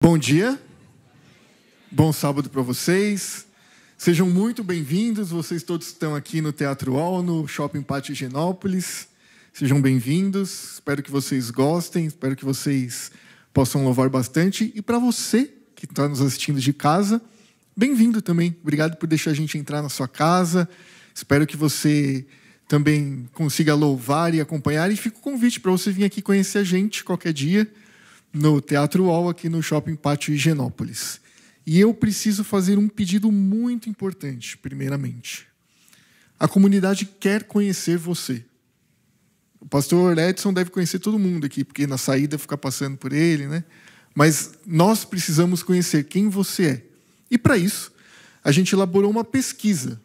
Bom dia, bom sábado para vocês. Sejam muito bem-vindos, vocês todos estão aqui no Teatro UOL, no Shopping Pátio Higienópolis. Sejam bem-vindos, espero que vocês gostem, espero que vocês possam louvar bastante. E para você que está nos assistindo de casa, bem-vindo também. Obrigado por deixar a gente entrar na sua casa. Espero que você também consiga louvar e acompanhar. E fica o convite para você vir aqui conhecer a gente qualquer dia no Teatro UOL, aqui no Shopping Pátio Higienópolis. E eu preciso fazer um pedido muito importante, primeiramente. A comunidade quer conhecer você. O pastor Edson deve conhecer todo mundo aqui, porque na saída fica passando por ele, né? Mas nós precisamos conhecer quem você é. E para isso, a gente elaborou uma pesquisa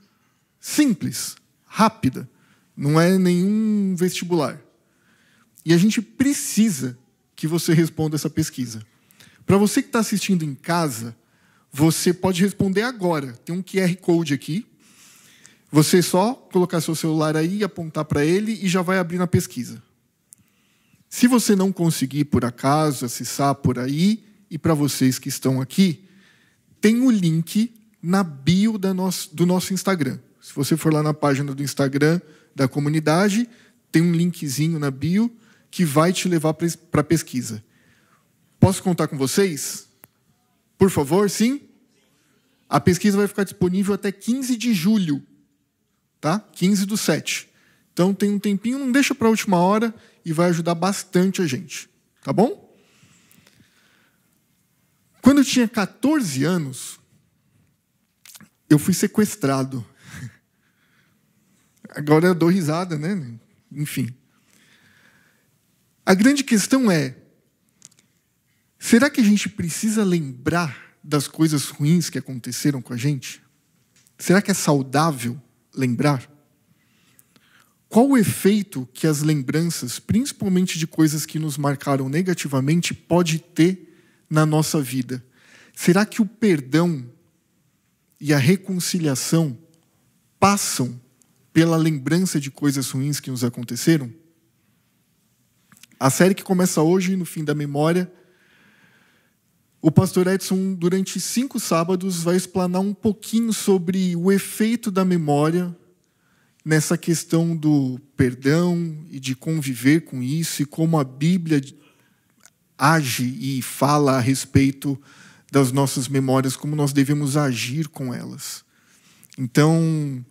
simples, rápida, não é nenhum vestibular. E a gente precisa que você responda essa pesquisa. Para você que está assistindo em casa, você pode responder agora. Tem um QR Code aqui. Você só colocar seu celular aí, apontar para ele e já vai abrir na pesquisa. Se você não conseguir, por acaso, acessar por aí, e para vocês que estão aqui, tem o link na bio do nosso Instagram. Se você for lá na página do Instagram da comunidade, tem um linkzinho na bio que vai te levar para a pesquisa. Posso contar com vocês? Por favor, sim? A pesquisa vai ficar disponível até 15 de julho. Tá? 15/7. Então tem um tempinho, não deixa para a última hora e vai ajudar bastante a gente. Tá bom? Quando eu tinha 14 anos, eu fui sequestrado. Agora eu dou risada, né? Enfim. A grande questão é, será que a gente precisa lembrar das coisas ruins que aconteceram com a gente? Será que é saudável lembrar? Qual o efeito que as lembranças, principalmente de coisas que nos marcaram negativamente, pode ter na nossa vida? Será que o perdão e a reconciliação passam pela lembrança de coisas ruins que nos aconteceram? A série que começa hoje, no Fim da Memória, o pastor Edson, durante 5 sábados, vai explanar um pouquinho sobre o efeito da memória nessa questão do perdão e de conviver com isso e como a Bíblia age e fala a respeito das nossas memórias, como nós devemos agir com elas. Então,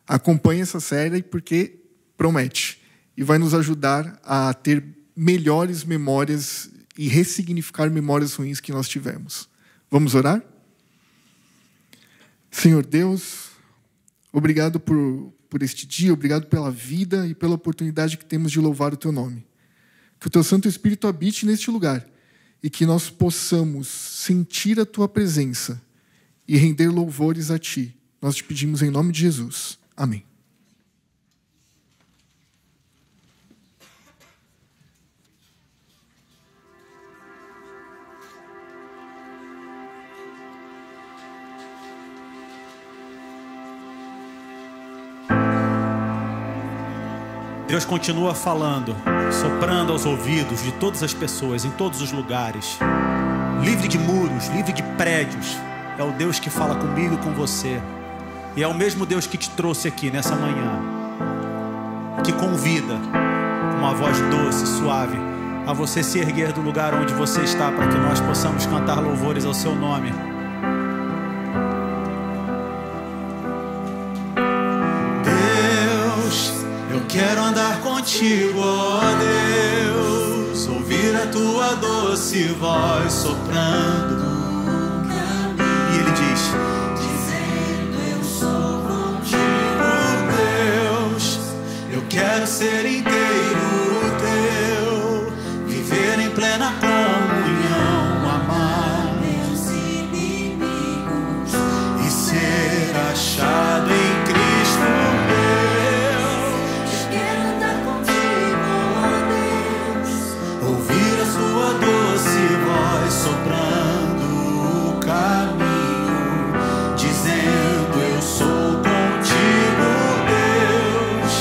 acompanhe essa série porque promete e vai nos ajudar a ter melhores memórias e ressignificar memórias ruins que nós tivemos. Vamos orar? Senhor Deus, obrigado por este dia, obrigado pela vida e pela oportunidade que temos de louvar o Teu nome. Que o Teu Santo Espírito habite neste lugar e que nós possamos sentir a Tua presença e render louvores a Ti. Nós te pedimos em nome de Jesus. Amém. Deus continua falando, soprando aos ouvidos de todas as pessoas, em todos os lugares. Livre de muros, livre de prédios. É o Deus que fala comigo e com você. E é o mesmo Deus que te trouxe aqui nessa manhã. Que convida, com uma voz doce, suave, a você se erguer do lugar onde você está, para que nós possamos cantar louvores ao seu nome. Quero andar contigo, ó Deus, ouvir a tua doce voz soprando no caminho. E ele diz: dizendo eu sou contigo, Deus. Eu quero ser inteiro teu, viver em plena comunhão, amar meus inimigos e ser achado em Cristo Deus. Sua doce voz soprando o caminho, dizendo eu sou contigo, Deus.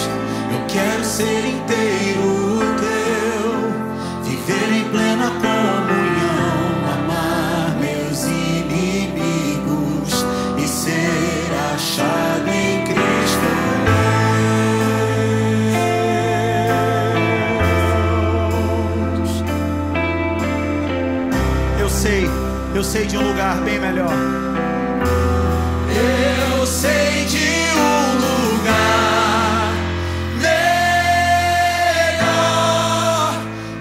Eu quero ser inteiro teu, viver em plena comunhão, amar sei de um lugar bem melhor. Eu sei de um lugar melhor,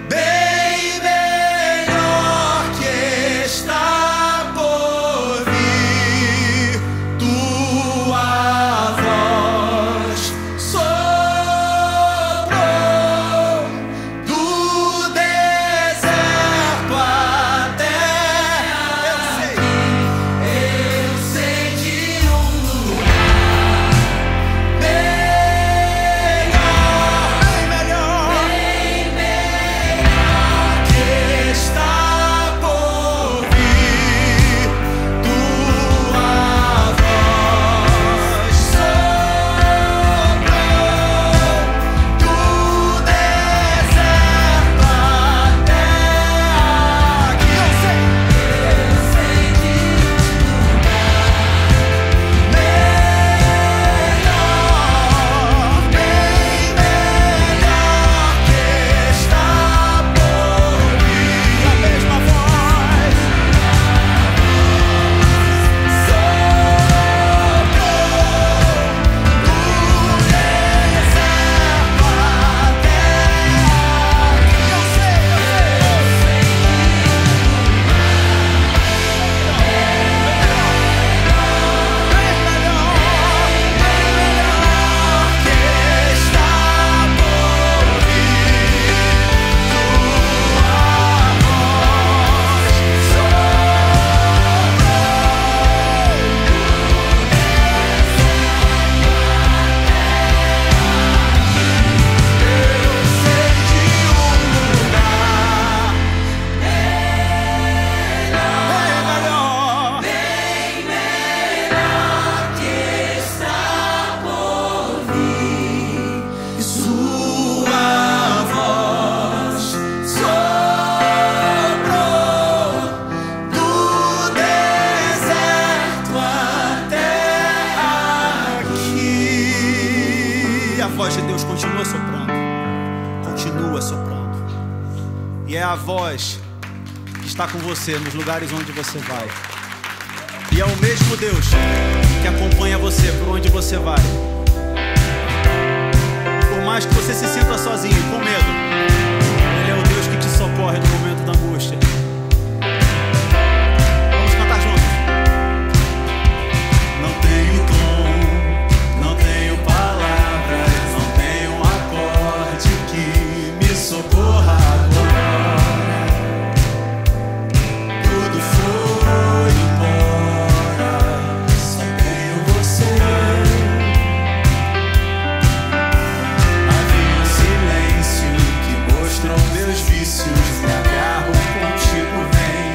bem melhor que está por vir. Tua voz soprou do deserto até. Eu sei de um lugar melhor, bem melhor que está por vir. Tua voz soprou do deserto até aqui. Eu sei de um melhor, bem melhor que está por vir. A mesma voz soprou do deserto até aqui. Eu sei de que está por vir. Sua voz soprou do deserto até aqui. E a voz de Deus continua soprando. Continua soprando. E é a voz que está com você nos lugares onde você vai. E é o mesmo Deus que acompanha você por onde você vai. Por mais que você se sinta sozinho, com medo, Ele é o Deus que te socorre no momento da angústia. Vamos cantar juntos. Não tenho tom, não tenho palavras, não tenho um acorde que me socorra agora. Tudo foi embora, só tenho você. Havia um silêncio que mostrou meus vícios. Me agarro contigo, vem,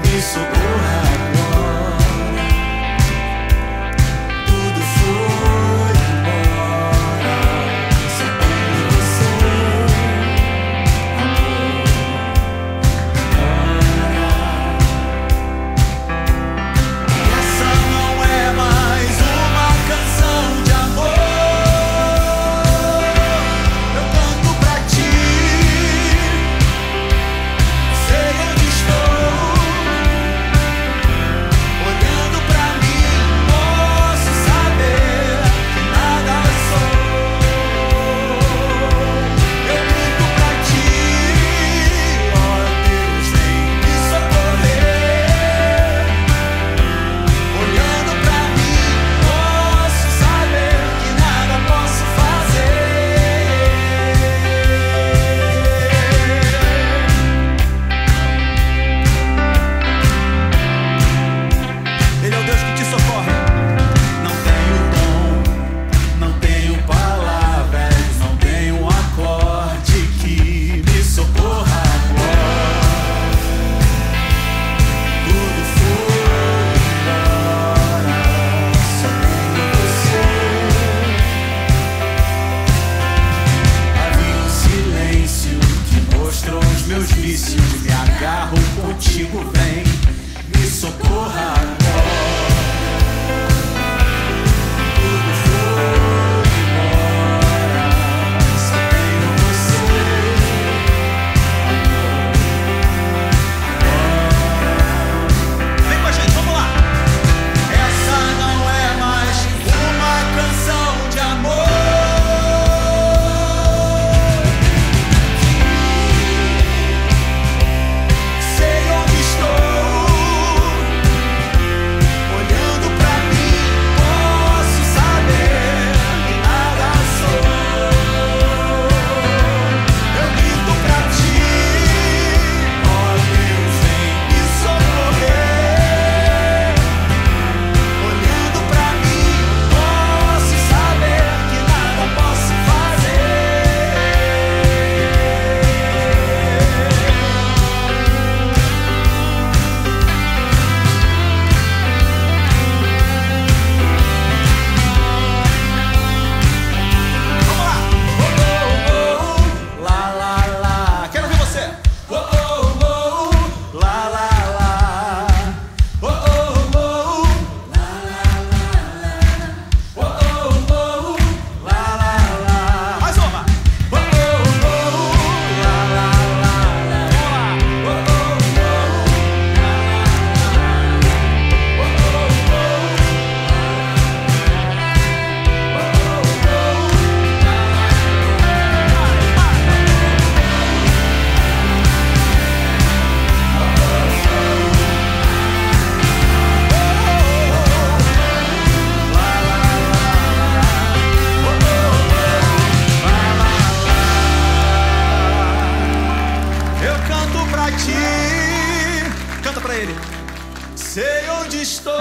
me socorra agora. Tudo foi embora, só tenho você. Essa não é mais uma canção de amor. Eu canto pra ti, sei onde estou. Olhando pra mim, posso saber que nada sou. Eu canto pra ti, ó Deus, vem me socorrer. Olhando pra mim, posso saber que nada posso fazer. Ele é o Deus que te socorre. Não tenho tom, não tenho palavras, não tenho um acorde que me socorra agora. Tudo foi embora, só tenho você. Havia um silêncio que mostrou os meus vícios. Me agarro contigo, vem, me socorra agora. Tudo foi embora, só tenho você. Agora pra ele. Sei onde estou,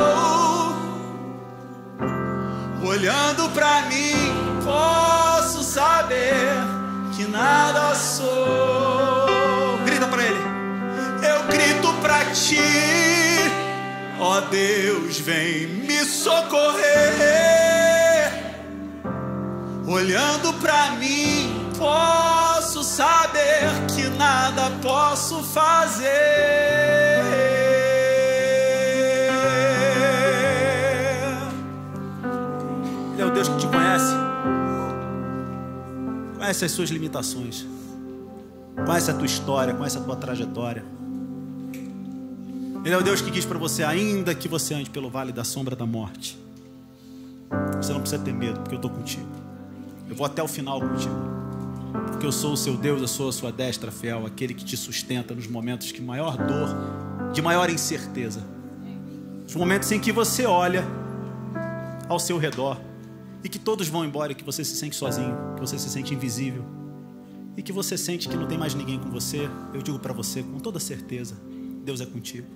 olhando pra mim, posso saber que nada sou. Grita pra ele. Eu grito pra ti, ó Deus, vem me socorrer. Olhando pra mim, posso saber que nada posso fazer. Ele é o Deus que te conhece. Conhece as suas limitações. Conhece a tua história, conhece a tua trajetória. Ele é o Deus que diz para você, ainda que você ande pelo vale da sombra da morte, você não precisa ter medo, porque eu estou contigo. Eu vou até o final contigo. Porque eu sou o seu Deus, eu sou a sua destra fiel, aquele que te sustenta nos momentos de maior dor, de maior incerteza. Os momentos em que você olha ao seu redor e que todos vão embora e que você se sente sozinho, que você se sente invisível e que você sente que não tem mais ninguém com você. Eu digo para você com toda certeza, Deus é contigo.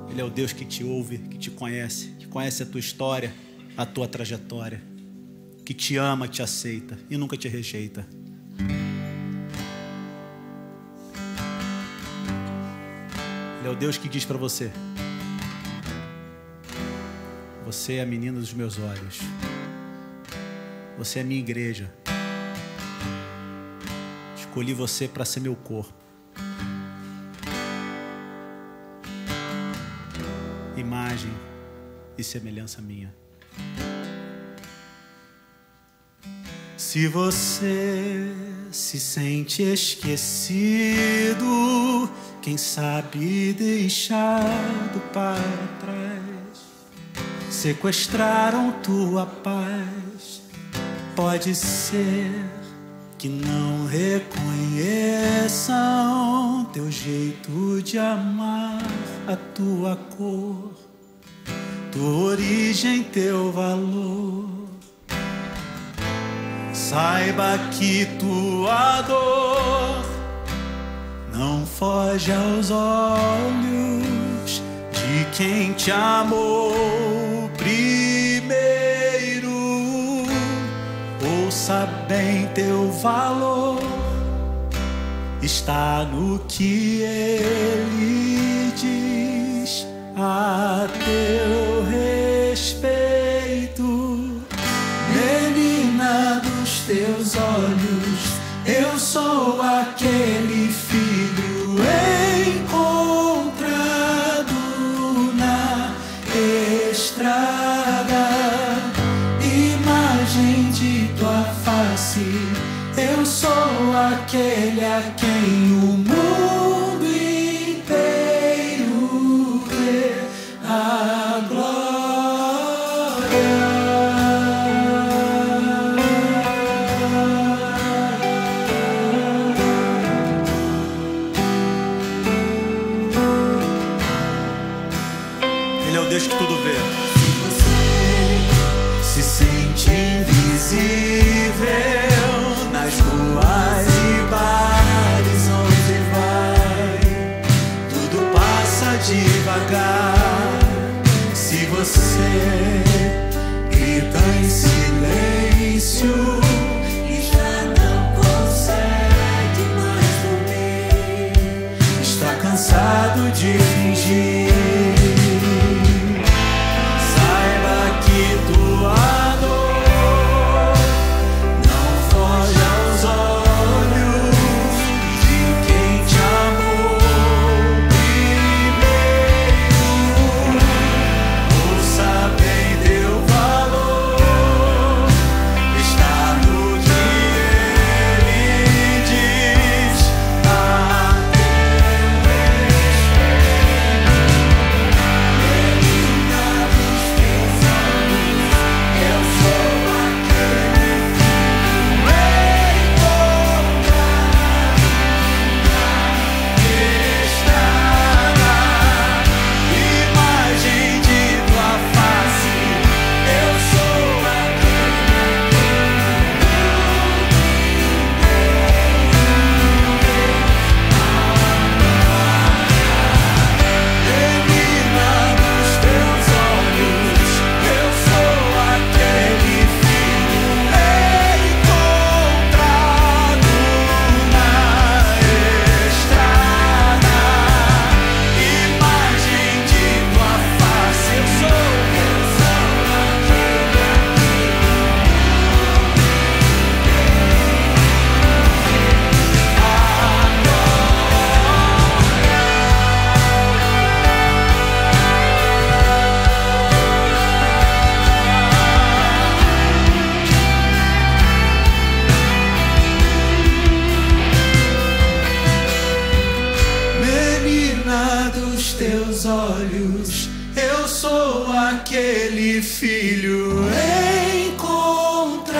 Ele é o Deus que te ouve, que te conhece, que conhece a tua história, a tua trajetória, que te ama, te aceita e nunca te rejeita. Ele é o Deus que diz para você, você é a menina dos meus olhos, você é a minha igreja, escolhi você para ser meu corpo. Imagem e semelhança minha. Se você se sente esquecido, quem sabe deixado para trás, sequestraram tua paz. Pode ser que não reconheçam teu jeito de amar, a tua cor, tua origem, teu valor. Saiba que tua dor não foge aos olhos de quem te amou primeiro. Ouça bem, teu valor está no que ele diz a teu respeito. Menina dos teus olhos, eu sou aquele filho encontrado na estrada, imagem de tua face. Eu sou aquele a quem o mundo inteiro vê a glória. Ele é o Deus que tudo vê. Se sente invisível nas ruas e bares onde vai, tudo passa devagar. Se você grita em silêncio e já não consegue mais dormir, está cansado de fingir, saiba que tua dor não foge aos olhos de quem te amou primeiro. Ouça bem, teu valor está no que ele diz a teu respeito. teus olhos, eu sou aquele filho encontrado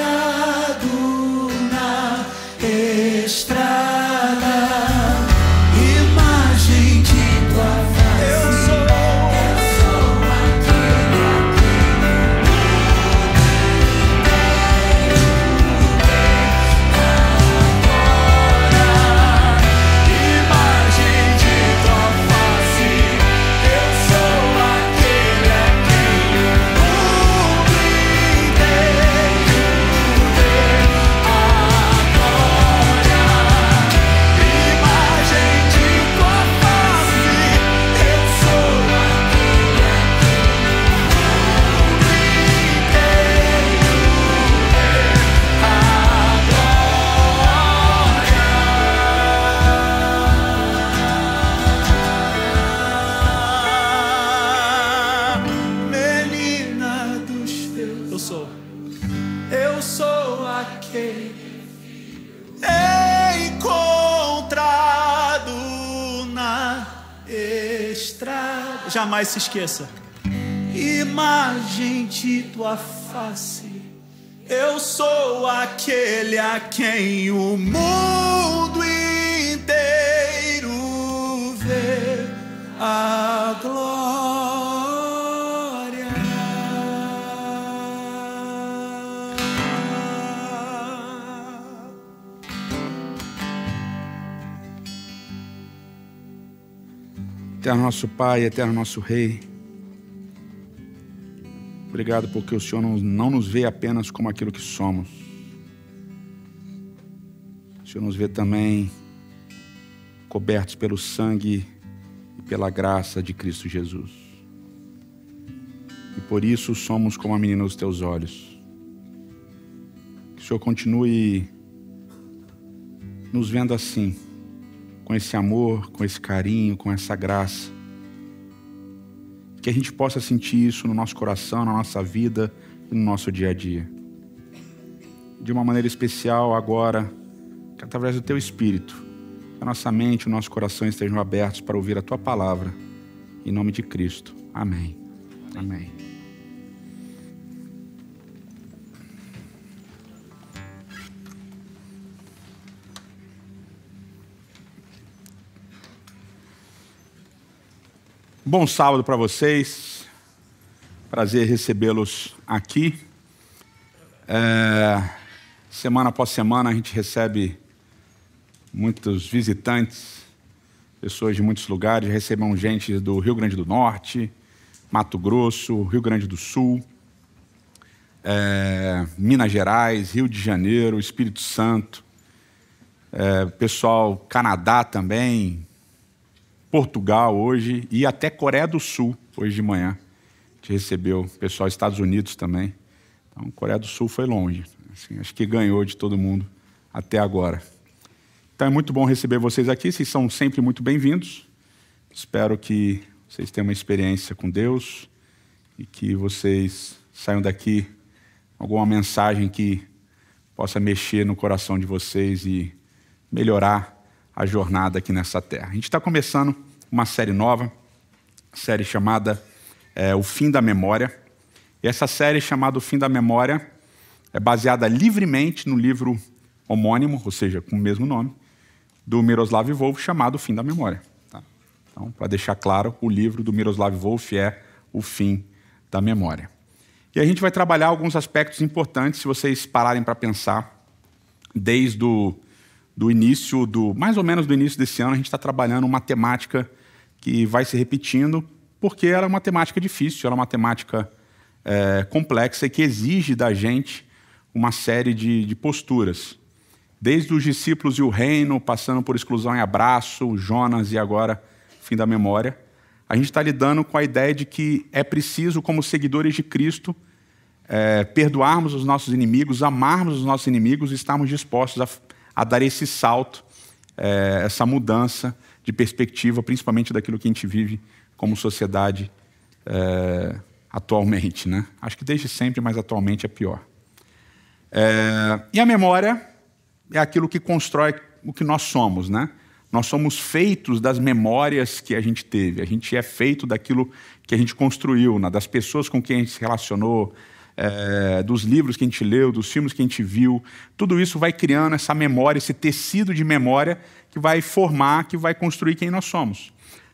na estrada, imagem de tua face. Eu sou aquele imagem de tua face. Eu sou aquele a quem o mundo inteiro vê agora. Imagem de tua face. Eu sou aquele a quem o mundo inteiro vê agora. Menina dos teus, eu sou aquele encontrado na estrada. Jamais se esqueça. Imagem de tua face. Eu sou aquele a quem o mundo inteiro vê a glória. Eterno nosso Pai, eterno nosso Rei, obrigado porque o Senhor não nos vê apenas como aquilo que somos. O Senhor nos vê também cobertos pelo sangue e pela graça de Cristo Jesus. E por isso somos como a menina dos teus olhos. Que o Senhor continue nos vendo assim, com esse amor, com esse carinho, com essa graça. Que a gente possa sentir isso no nosso coração, na nossa vida e no nosso dia a dia. De uma maneira especial agora, que através do Teu Espírito, a nossa mente e o nosso coração estejam abertos para ouvir a Tua palavra. Em nome de Cristo. Amém. Amém. Bom sábado para vocês, prazer recebê-los aqui. Semana após semana a gente recebe muitos visitantes, pessoas de muitos lugares. Recebemos gente do Rio Grande do Norte, Mato Grosso, Rio Grande do Sul, Minas Gerais, Rio de Janeiro, Espírito Santo, pessoal Canadá também, Portugal hoje e até Coreia do Sul, hoje de manhã. A gente recebeu pessoal dos Estados Unidos também. Então, Coreia do Sul foi longe. Assim, acho que ganhou de todo mundo até agora. Então, é muito bom receber vocês aqui. Vocês são sempre muito bem-vindos. Espero que vocês tenham uma experiência com Deus e que vocês saiam daqui com alguma mensagem que possa mexer no coração de vocês e melhorar a jornada aqui nessa terra. A gente está começando uma série nova, série chamada O Fim da Memória. E essa série chamada O Fim da Memória é baseada livremente no livro homônimo, ou seja, com o mesmo nome, do Miroslav Volf, chamado O Fim da Memória. Tá? Então, para deixar claro, o livro do Miroslav Volf é O Fim da Memória. E a gente vai trabalhar alguns aspectos importantes, se vocês pararem para pensar, desde do início, mais ou menos do início desse ano, a gente está trabalhando uma temática que vai se repetindo, porque ela é uma temática difícil, ela é uma temática complexa e que exige da gente uma série de posturas. Desde os discípulos e o reino, passando por exclusão e abraço, Jonas e agora Fim da Memória, a gente está lidando com a ideia de que é preciso, como seguidores de Cristo, perdoarmos os nossos inimigos, amarmos os nossos inimigos e estarmos dispostos a dar esse salto, essa mudança de perspectiva, principalmente daquilo que a gente vive como sociedade atualmente, né? Acho que desde sempre, mas atualmente é pior. E a memória é aquilo que constrói o que nós somos, né? Nós somos feitos das memórias que a gente teve. A gente é feito daquilo que a gente construiu, né? Das pessoas com quem a gente se relacionou, dos livros que a gente leu, dos filmes que a gente viu. Tudo isso vai criando essa memória, esse tecido de memória que vai formar, que vai construir quem nós somos.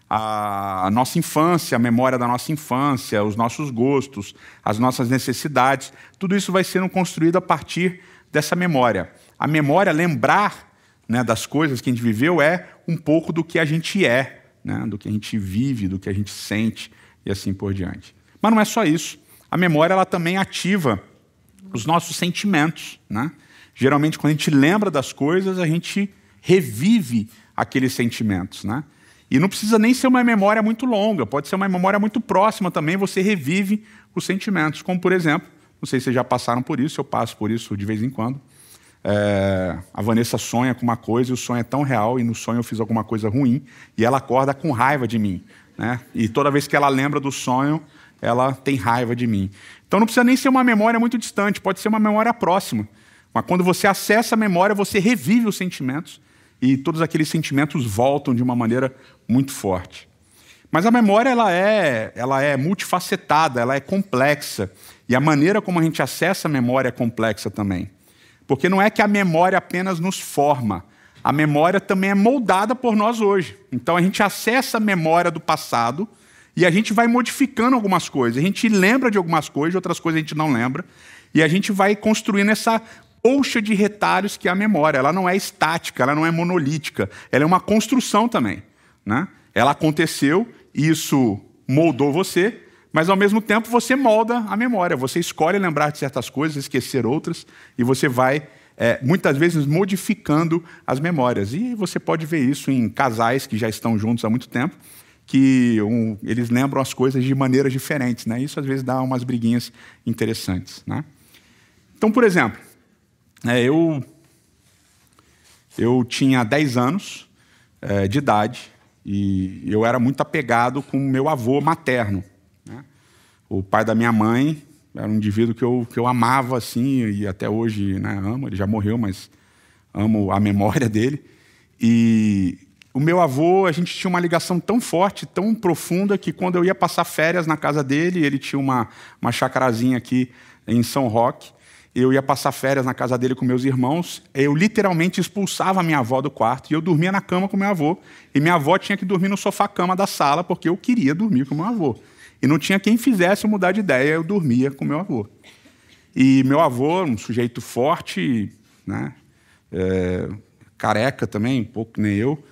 A nossa infância, a memória da nossa infância, os nossos gostos, as nossas necessidades, tudo isso vai sendo construído a partir dessa memória. A memória, lembrar, né, das coisas que a gente viveu, é um pouco do que a gente é, né, do que a gente vive, do que a gente sente e assim por diante. Mas não é só isso. A memória ela também ativa os nossos sentimentos, né? Geralmente, quando a gente lembra das coisas, a gente revive aqueles sentimentos, né? E não precisa nem ser uma memória muito longa, pode ser uma memória muito próxima também, você revive os sentimentos. Como, por exemplo, não sei se vocês já passaram por isso, eu passo por isso de vez em quando. A Vanessa sonha com uma coisa e o sonho é tão real, e no sonho eu fiz alguma coisa ruim, e ela acorda com raiva de mim, né? E toda vez que ela lembra do sonho, ela tem raiva de mim. Então não precisa nem ser uma memória muito distante, pode ser uma memória próxima. Mas quando você acessa a memória, você revive os sentimentos, e todos aqueles sentimentos voltam de uma maneira muito forte. Mas a memória ela é multifacetada, ela é complexa. E a maneira como a gente acessa a memória é complexa também. Porque não é que a memória apenas nos forma, a memória também é moldada por nós hoje. Então a gente acessa a memória do passado e a gente vai modificando algumas coisas. A gente lembra de algumas coisas, outras coisas a gente não lembra. E a gente vai construindo essa colcha de retalhos que é a memória. Ela não é estática, ela não é monolítica. Ela é uma construção também, né? Ela aconteceu, isso moldou você, mas ao mesmo tempo você molda a memória. Você escolhe lembrar de certas coisas, esquecer outras, e você vai, muitas vezes, modificando as memórias. E você pode ver isso em casais que já estão juntos há muito tempo, que eles lembram as coisas de maneiras diferentes, né? Isso às vezes dá umas briguinhas interessantes, né? Então, por exemplo, eu tinha 10 anos de idade e eu era muito apegado com o meu avô materno, né? O pai da minha mãe era um indivíduo que eu amava assim, e até hoje, né, amo. Ele já morreu, mas amo a memória dele. E o meu avô, a gente tinha uma ligação tão forte, tão profunda, que quando eu ia passar férias na casa dele, ele tinha uma chacarazinha aqui em São Roque, eu ia passar férias na casa dele com meus irmãos, eu literalmente expulsava a minha avó do quarto e eu dormia na cama com meu avô. E minha avó tinha que dormir no sofá-cama da sala, porque eu queria dormir com meu avô. E não tinha quem fizesse eu mudar de ideia, eu dormia com meu avô. E meu avô, um sujeito forte, né, careca também, um pouco que nem eu,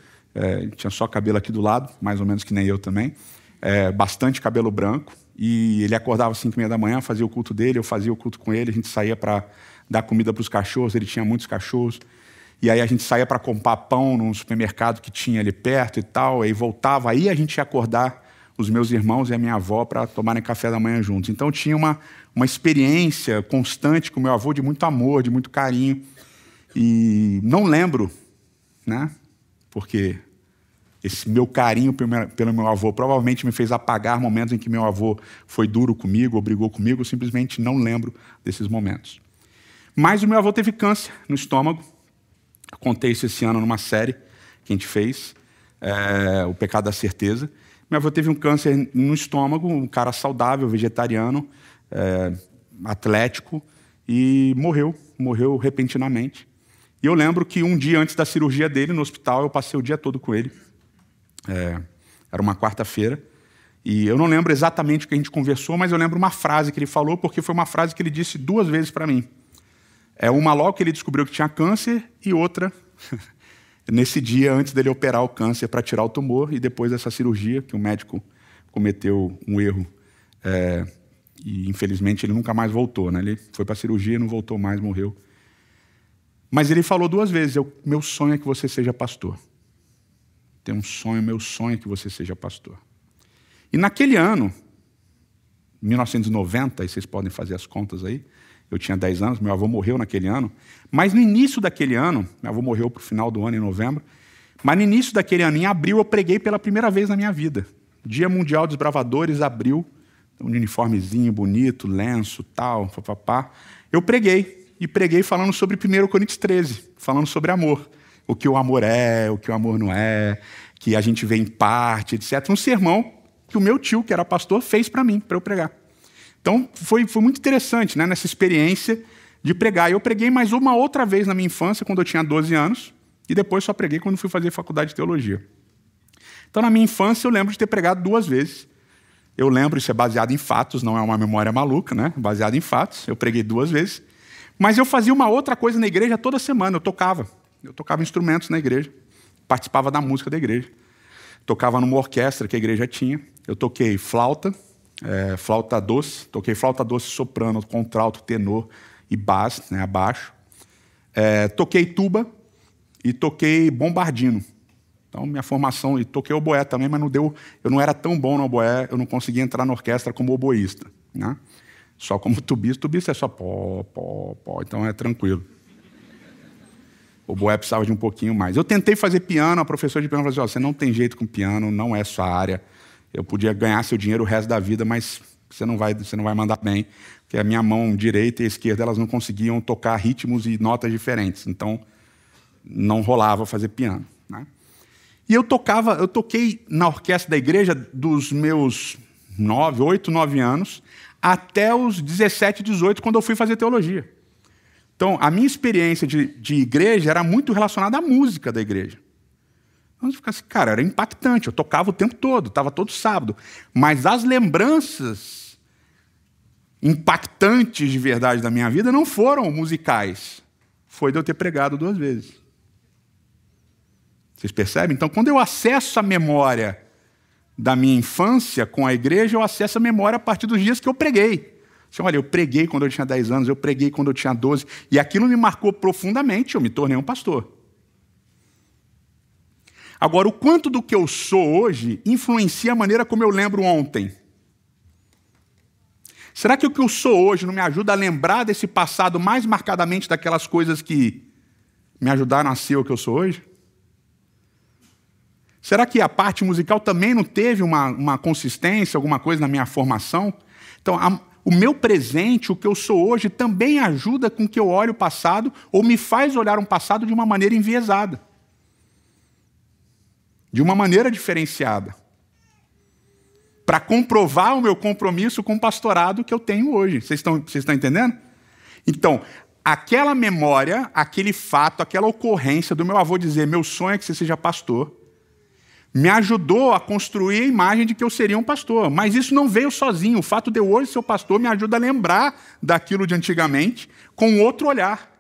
tinha só cabelo aqui do lado, mais ou menos que nem eu também, bastante cabelo branco. E ele acordava às 5h30 da manhã, fazia o culto dele, eu fazia o culto com ele, a gente saía para dar comida para os cachorros, ele tinha muitos cachorros. E aí a gente saía para comprar pão num supermercado que tinha ali perto e tal, aí voltava, aí a gente ia acordar os meus irmãos e a minha avó para tomarem café da manhã juntos. Então tinha uma experiência constante com meu avô de muito amor, de muito carinho. E não lembro, né, porque esse meu carinho pelo meu avô provavelmente me fez apagar momentos em que meu avô foi duro comigo, ou brigou comigo, eu simplesmente não lembro desses momentos. Mas o meu avô teve câncer no estômago. Eu contei isso esse ano numa série que a gente fez, O Pecado da Certeza. Meu avô teve um câncer no estômago, um cara saudável, vegetariano, atlético, e morreu repentinamente. E eu lembro que um dia antes da cirurgia dele no hospital, eu passei o dia todo com ele. Era uma quarta-feira, e eu não lembro exatamente o que a gente conversou, mas eu lembro uma frase que ele falou, porque foi uma frase que ele disse 2 vezes para mim. Uma logo que ele descobriu que tinha câncer, e outra nesse dia antes dele operar o câncer para tirar o tumor, e depois dessa cirurgia, que o médico cometeu um erro, e infelizmente ele nunca mais voltou, né? Ele foi para a cirurgia, não voltou mais, morreu. Mas ele falou 2 vezes, meu sonho é que você seja pastor. Tem um sonho, meu sonho é que você seja pastor. E naquele ano, 1990, e vocês podem fazer as contas aí, eu tinha 10 anos, meu avô morreu naquele ano, mas no início daquele ano, meu avô morreu para o final do ano, em novembro, mas no início daquele ano, em abril, eu preguei pela primeira vez na minha vida. Dia Mundial dos Bravadores, abril, um uniformezinho bonito, lenço, tal, papapá. Eu preguei, e preguei falando sobre 1 Coríntios 13, falando sobre amor. o que o amor é, o que o amor não é, que a gente vê em parte, etc. Um sermão que o meu tio, que era pastor, fez para mim, para eu pregar. Então, foi muito interessante, né, nessa experiência de pregar. Eu preguei mais uma outra vez na minha infância, quando eu tinha 12 anos, e depois só preguei quando fui fazer faculdade de teologia. Então, na minha infância, eu lembro de ter pregado 2 vezes. Eu lembro, isso é baseado em fatos, não é uma memória maluca, né? Baseado em fatos. Eu preguei 2 vezes. Mas eu fazia uma outra coisa na igreja toda semana. Eu tocava instrumentos na igreja. Participava da música da igreja. Tocava numa orquestra que a igreja tinha. Eu toquei flauta doce. Toquei flauta doce, soprano, contralto, tenor e bass, né, abaixo. Toquei tuba e toquei bombardino. Então, minha formação... E toquei oboé também, mas não deu... Eu não era tão bom no oboé, eu não conseguia entrar na orquestra como oboísta, né? Só como tubista. Tubista é só pó, pó, pó. Então, é tranquilo. O oboé precisava de um pouquinho mais. Eu tentei fazer piano, a professora de piano falou assim, você não tem jeito com piano, não é sua área. Eu podia ganhar seu dinheiro o resto da vida, mas você não vai mandar bem. Porque a minha mão direita e a esquerda, elas não conseguiam tocar ritmos e notas diferentes. Então, não rolava fazer piano, né? E eu toquei na orquestra da igreja dos meus 8, 9 anos, até os 17, 18, quando eu fui fazer teologia. Então, a minha experiência de igreja era muito relacionada à música da igreja. Então, cara, era impactante, eu tocava o tempo todo, estava todo sábado. Mas as lembranças impactantes de verdade da minha vida não foram musicais. Foi de eu ter pregado 2 vezes. Vocês percebem? Então, quando eu acesso a memória da minha infância com a igreja, eu acesso a memória a partir dos dias que eu preguei. Assim, olha, eu preguei quando eu tinha 10 anos, eu preguei quando eu tinha 12, e aquilo me marcou profundamente, eu me tornei um pastor. Agora, o quanto do que eu sou hoje influencia a maneira como eu lembro ontem? Será que o que eu sou hoje não me ajuda a lembrar desse passado mais marcadamente daquelas coisas que me ajudaram a ser o que eu sou hoje? Será que a parte musical também não teve uma consistência, alguma coisa na minha formação? Então, o meu presente, o que eu sou hoje, também ajuda com que eu olhe o passado ou me faz olhar um passado de uma maneira enviesada. De uma maneira diferenciada. Para comprovar o meu compromisso com o pastorado que eu tenho hoje. Vocês estão entendendo? Então, aquela memória, aquele fato, aquela ocorrência do meu avô dizer, meu sonho é que você seja pastor, me ajudou a construir a imagem de que eu seria um pastor. Mas isso não veio sozinho. O fato de eu hoje ser pastor me ajuda a lembrar daquilo de antigamente com outro olhar.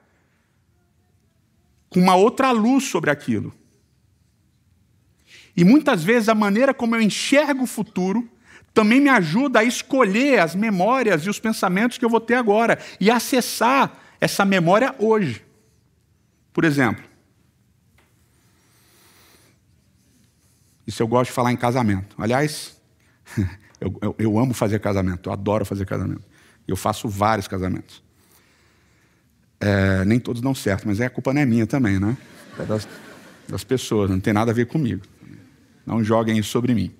Com uma outra luz sobre aquilo. E muitas vezes a maneira como eu enxergo o futuro também me ajuda a escolher as memórias e os pensamentos que eu vou ter agora e acessar essa memória hoje. Por exemplo, isso eu gosto de falar em casamento. Aliás, eu amo fazer casamento, eu adoro fazer casamento. Eu faço vários casamentos. Nem todos dão certo, mas a culpa não é minha também, né? É das pessoas, não tem nada a ver comigo. Não joguem isso sobre mim.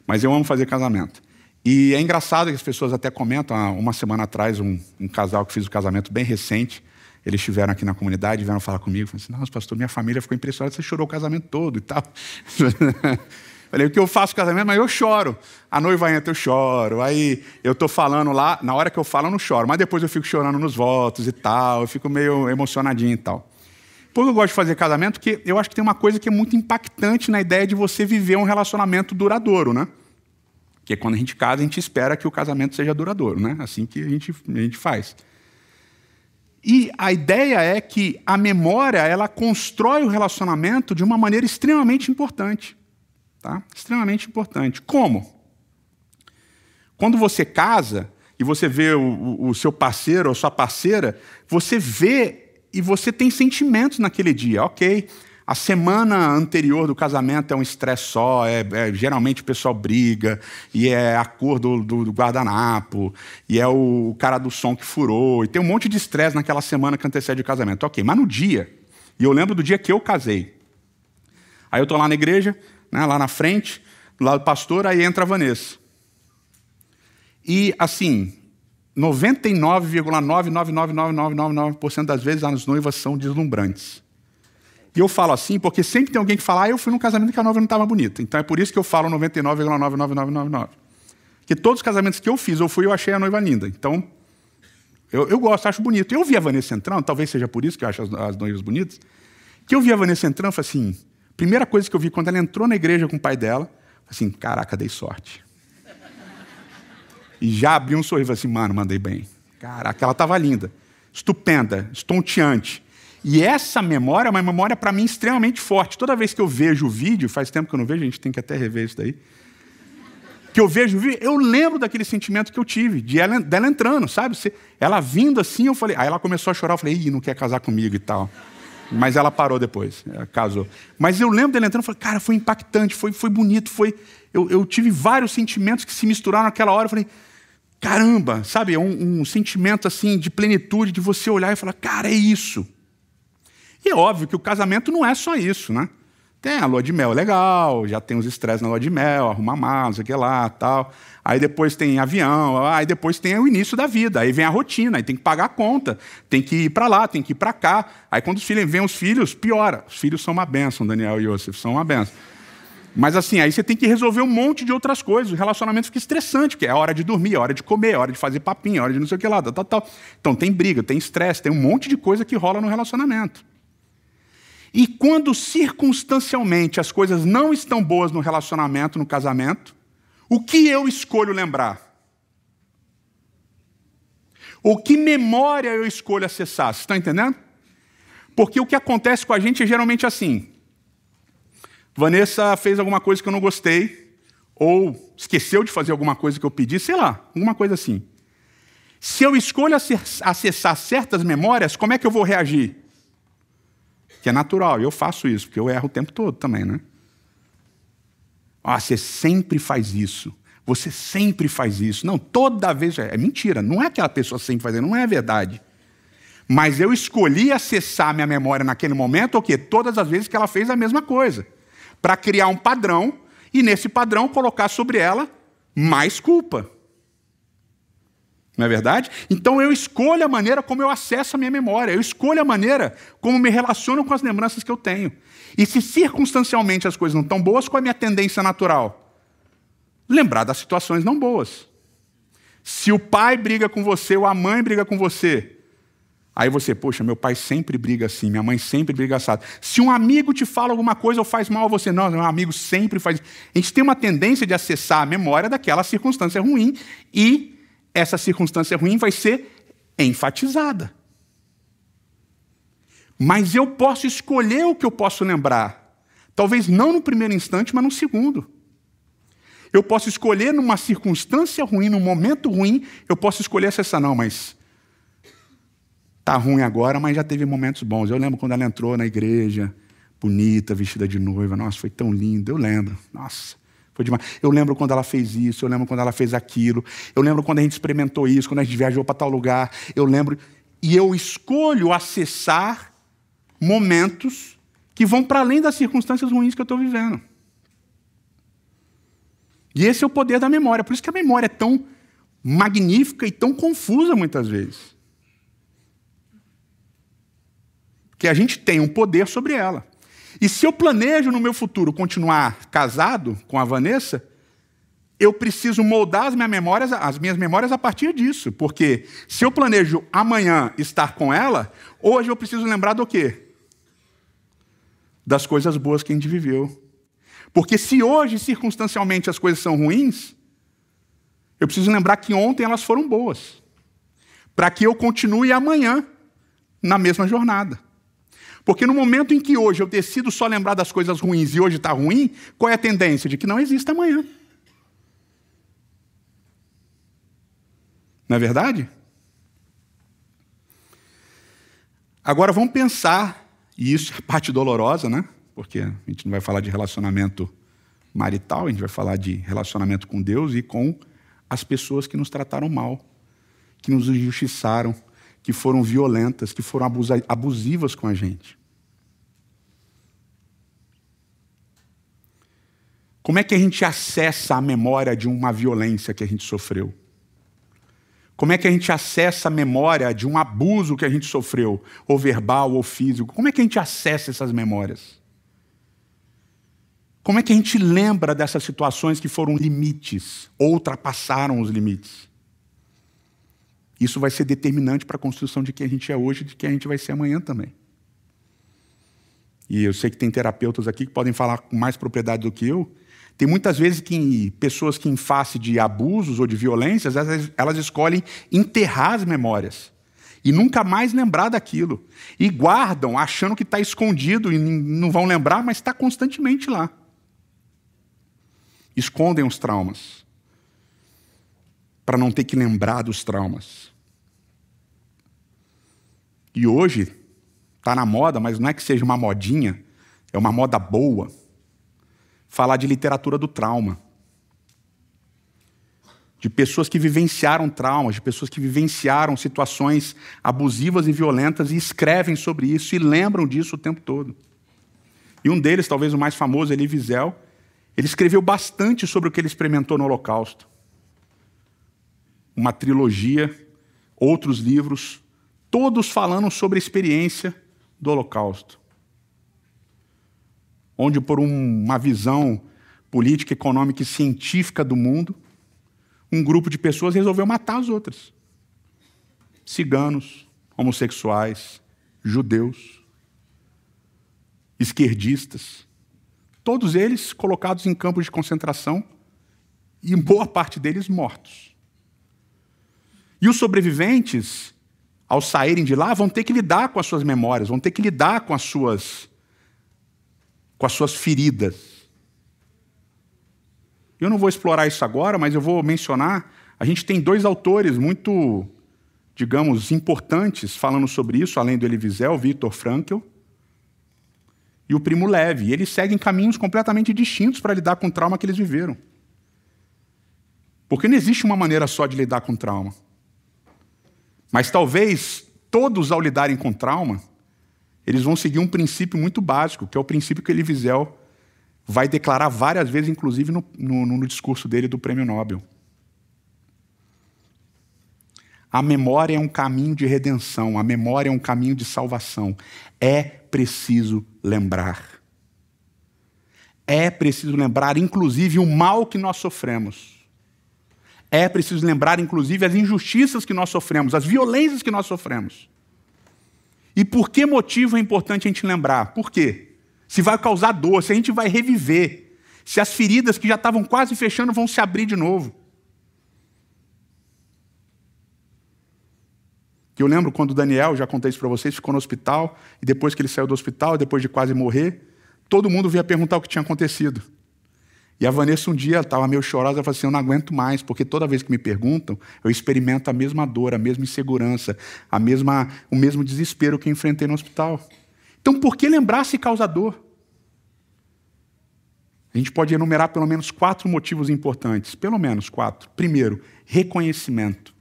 Mas eu amo fazer casamento. E é engraçado que as pessoas até comentam, uma semana atrás, um casal que fez o casamento bem recente, eles estiveram aqui na comunidade, vieram falar comigo, falaram assim, nossa, pastor, minha família ficou impressionada, você chorou o casamento todo e tal. Falei, o que eu faço casamento, mas eu choro. A noiva entra, eu choro. Aí eu estou falando lá, na hora que eu falo eu não choro, mas depois eu fico chorando nos votos e tal, eu fico meio emocionadinho e tal. Por que eu gosto de fazer casamento? Porque eu acho que tem uma coisa que é muito impactante na ideia de você viver um relacionamento duradouro, né? Porque quando a gente casa, a gente espera que o casamento seja duradouro, né? Assim que a gente faz. E a ideia é que a memória, ela constrói o relacionamento de uma maneira extremamente importante. Tá? Extremamente importante. Como? Quando você casa e você vê o seu parceiro ou sua parceira, você vê e você tem sentimentos naquele dia. Ok, a semana anterior do casamento é um estresse só, geralmente o pessoal briga, e é a cor do guardanapo, e é o cara do som que furou, e tem um monte de estresse naquela semana que antecede o casamento. Ok, mas no dia, e eu lembro do dia que eu casei. Aí eu estou lá na igreja, né, lá na frente, do lado do pastor, aí entra a Vanessa. E, assim, 99,99999% das vezes as noivas são deslumbrantes. E eu falo assim porque sempre tem alguém que fala, eu fui num casamento que a noiva não estava bonita. Então é por isso que eu falo 99,99999. Porque todos os casamentos que eu fiz, eu achei a noiva linda. Então, eu gosto, acho bonito. Eu vi a Vanessa entrando, talvez seja por isso que eu acho as noivas bonitas, que eu vi a Vanessa entrando e falei assim, primeira coisa que eu vi quando ela entrou na igreja com o pai dela, assim, caraca, dei sorte. E já abri um sorriso, assim, mano, mandei bem. Caraca, ela estava linda, estupenda, estonteante. E essa memória é uma memória, para mim, extremamente forte. Toda vez que eu vejo o vídeo, faz tempo que eu não vejo, a gente tem que até rever isso daí, que eu vejo o vídeo, eu lembro daquele sentimento que eu tive, dela entrando, sabe? Ela vindo assim, eu falei... Aí ela começou a chorar, eu falei, não quer casar comigo e tal. Mas ela parou depois, casou. Mas eu lembro dela entrando, eu falei, cara, foi impactante, foi bonito, eu tive vários sentimentos que se misturaram naquela hora, eu falei... Caramba, sabe? Um sentimento assim de plenitude, de você olhar e falar, cara, é isso. E é óbvio que o casamento não é só isso, né? Tem a lua de mel legal, já tem os estresses na lua de mel, arrumar mala, não sei o que lá, tal. Aí depois tem avião, aí depois tem o início da vida, aí vem a rotina, aí tem que pagar a conta, tem que ir para lá, tem que ir para cá. Aí quando vem os filhos, piora. Os filhos são uma bênção, Daniel e Yosef, são uma bênção. Mas assim, aí você tem que resolver um monte de outras coisas. O relacionamento fica estressante, porque é a hora de dormir, é a hora de comer, é a hora de fazer papinho, é a hora de não sei o que lá, tal. Então tem briga, tem estresse, tem um monte de coisa que rola no relacionamento. E quando circunstancialmente as coisas não estão boas no relacionamento, no casamento, o que eu escolho lembrar? Ou que memória eu escolho acessar? Vocês estão entendendo? Porque o que acontece com a gente é geralmente assim. Vanessa fez alguma coisa que eu não gostei, ou esqueceu de fazer alguma coisa que eu pedi, sei lá, alguma coisa assim. Se eu escolho acessar certas memórias, como é que eu vou reagir? Que é natural, e eu faço isso, porque eu erro o tempo todo também, né? Você sempre faz isso. Você sempre faz isso. Não, toda vez... É mentira, não é aquela pessoa sempre fazendo, não é verdade. Mas eu escolhi acessar a minha memória naquele momento, o quê? Todas as vezes que ela fez a mesma coisa. Para criar um padrão, e nesse padrão colocar sobre ela mais culpa. Não é verdade? Então eu escolho a maneira como eu acesso a minha memória. Eu escolho a maneira como me relaciono com as lembranças que eu tenho. E se circunstancialmente as coisas não estão boas, qual é a minha tendência natural? Lembrar das situações não boas. Se o pai briga com você ou a mãe briga com você, aí você, poxa, meu pai sempre briga assim, minha mãe sempre briga assado. Se um amigo te fala alguma coisa ou faz mal a você, não, meu amigo sempre faz. A gente tem uma tendência de acessar a memória daquela circunstância ruim e essa circunstância ruim vai ser enfatizada. Mas eu posso escolher o que eu posso lembrar. Talvez não no primeiro instante, mas no segundo. Eu posso escolher numa circunstância ruim, num momento ruim, eu posso escolher acessar, não, mas tá ruim agora, mas já teve momentos bons. Eu lembro quando ela entrou na igreja, bonita, vestida de noiva, nossa, foi tão lindo, eu lembro, nossa. Foi demais. Eu lembro quando ela fez isso, eu lembro quando ela fez aquilo, eu lembro quando a gente experimentou isso, quando a gente viajou para tal lugar, eu lembro. E eu escolho acessar momentos que vão para além das circunstâncias ruins que eu estou vivendo. E esse é o poder da memória. Por isso que a memória é tão magnífica e tão confusa muitas vezes. Porque a gente tem um poder sobre ela. E se eu planejo no meu futuro continuar casado com a Vanessa, eu preciso moldar as minhas memórias a partir disso. Porque se eu planejo amanhã estar com ela, hoje eu preciso lembrar do quê? Das coisas boas que a gente viveu. Porque se hoje, circunstancialmente, as coisas são ruins, eu preciso lembrar que ontem elas foram boas. Para que eu continue amanhã na mesma jornada. Porque no momento em que hoje eu decido só lembrar das coisas ruins e hoje está ruim, qual é a tendência? De que não existe amanhã. Não é verdade? Agora vamos pensar, e isso é a parte dolorosa, né? Porque a gente não vai falar de relacionamento marital, a gente vai falar de relacionamento com Deus e com as pessoas que nos trataram mal, que nos injustiçaram, que foram violentas, que foram abusivas com a gente. Como é que a gente acessa a memória de uma violência que a gente sofreu? Como é que a gente acessa a memória de um abuso que a gente sofreu, ou verbal ou físico? Como é que a gente acessa essas memórias? Como é que a gente lembra dessas situações que foram limites, ou ultrapassaram os limites? Isso vai ser determinante para a construção de quem a gente é hoje e de quem a gente vai ser amanhã também. E eu sei que tem terapeutas aqui que podem falar com mais propriedade do que eu. Tem muitas vezes que pessoas que, em face de abusos ou de violências, elas escolhem enterrar as memórias e nunca mais lembrar daquilo. E guardam, achando que está escondido e não vão lembrar, mas está constantemente lá. Escondem os traumas para não ter que lembrar dos traumas. E hoje está na moda, mas não é que seja uma modinha, é uma moda boa, falar de literatura do trauma. De pessoas que vivenciaram traumas, de pessoas que vivenciaram situações abusivas e violentas e escrevem sobre isso e lembram disso o tempo todo. E um deles, talvez o mais famoso, Elie Wiesel, ele escreveu bastante sobre o que ele experimentou no Holocausto. Uma trilogia, outros livros, todos falando sobre a experiência do Holocausto. Onde, por uma visão política, econômica e científica do mundo, um grupo de pessoas resolveu matar as outras. Ciganos, homossexuais, judeus, esquerdistas, todos eles colocados em campos de concentração e boa parte deles mortos. E os sobreviventes, ao saírem de lá, vão ter que lidar com as suas memórias, vão ter que lidar com as suas feridas. Eu não vou explorar isso agora, mas eu vou mencionar, a gente tem dois autores muito, digamos, importantes falando sobre isso, além do Elie Wiesel, Viktor Frankl e o Primo Levi. E eles seguem caminhos completamente distintos para lidar com o trauma que eles viveram. Porque não existe uma maneira só de lidar com trauma. Mas talvez todos, ao lidarem com trauma, eles vão seguir um princípio muito básico, que é o princípio que Elie Wiesel vai declarar várias vezes, inclusive no discurso dele do Prêmio Nobel. A memória é um caminho de redenção, a memória é um caminho de salvação. É preciso lembrar. É preciso lembrar, inclusive, o mal que nós sofremos. É preciso lembrar, inclusive, as injustiças que nós sofremos, as violências que nós sofremos. E por que motivo é importante a gente lembrar? Por quê? Se vai causar dor, se a gente vai reviver, se as feridas que já estavam quase fechando vão se abrir de novo. Eu lembro quando o Daniel, já contei isso para vocês, ficou no hospital, e depois que ele saiu do hospital, depois de quase morrer, todo mundo vinha perguntar o que tinha acontecido. E a Vanessa um dia estava meio chorosa, ela falou assim, eu não aguento mais, porque toda vez que me perguntam, eu experimento a mesma dor, a mesma insegurança, o mesmo desespero que eu enfrentei no hospital. Então, por que lembrar se causa dor? A gente pode enumerar pelo menos 4 motivos importantes, pelo menos 4. Primeiro, reconhecimento.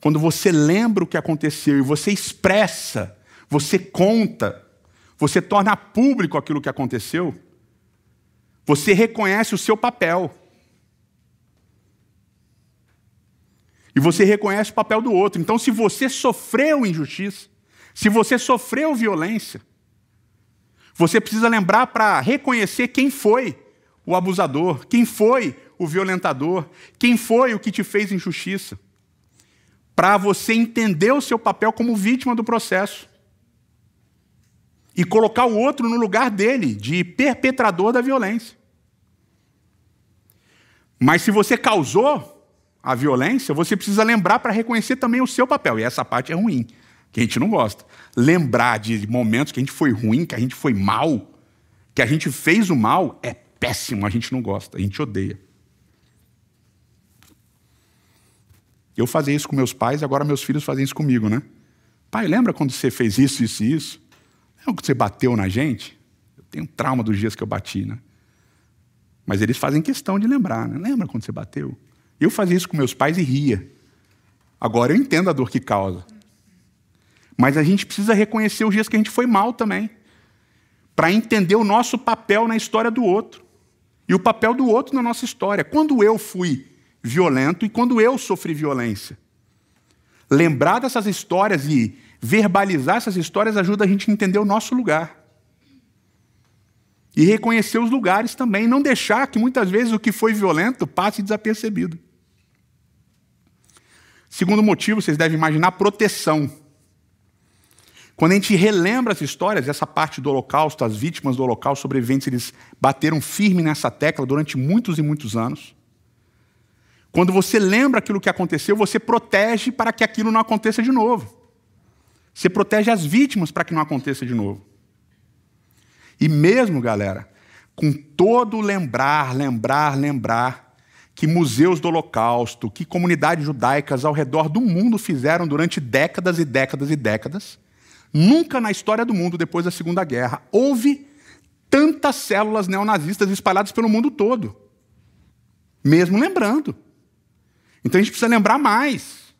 Quando você lembra o que aconteceu e você expressa, você conta, você torna público aquilo que aconteceu, você reconhece o seu papel. E você reconhece o papel do outro. Então, se você sofreu injustiça, se você sofreu violência, você precisa lembrar para reconhecer quem foi o abusador, quem foi o violentador, quem foi o que te fez injustiça. Para você entender o seu papel como vítima do processo. E colocar o outro no lugar dele, de perpetrador da violência. Mas se você causou a violência, você precisa lembrar para reconhecer também o seu papel. E essa parte é ruim, que a gente não gosta. Lembrar de momentos que a gente foi ruim, que a gente foi mal, que a gente fez o mal, é péssimo, a gente não gosta, a gente odeia. Eu fazia isso com meus pais, agora meus filhos fazem isso comigo, né? Pai, lembra quando você fez isso, isso e isso? Lembra quando você bateu na gente? Eu tenho trauma dos dias que eu bati, né? Mas eles fazem questão de lembrar, né? Lembra quando você bateu? Eu fazia isso com meus pais e ria. Agora eu entendo a dor que causa. Mas a gente precisa reconhecer os dias que a gente foi mal também. Para entender o nosso papel na história do outro. E o papel do outro na nossa história. Quando eu fui violento e quando eu sofri violência. Lembrar dessas histórias e verbalizar essas histórias ajuda a gente a entender o nosso lugar. E reconhecer os lugares também, não deixar que muitas vezes o que foi violento passe desapercebido. Segundo motivo, vocês devem imaginar, proteção. Quando a gente relembra as histórias, essa parte do Holocausto, as vítimas do Holocausto, sobreviventes, eles bateram firme nessa tecla durante muitos e muitos anos. Quando você lembra aquilo que aconteceu, você protege para que aquilo não aconteça de novo. Você protege as vítimas para que não aconteça de novo. E mesmo, galera, com todo lembrar que museus do Holocausto, que comunidades judaicas ao redor do mundo fizeram durante décadas e décadas e décadas, nunca na história do mundo, depois da Segunda Guerra, houve tantas células neonazistas espalhadas pelo mundo todo. Mesmo lembrando. Então a gente precisa lembrar mais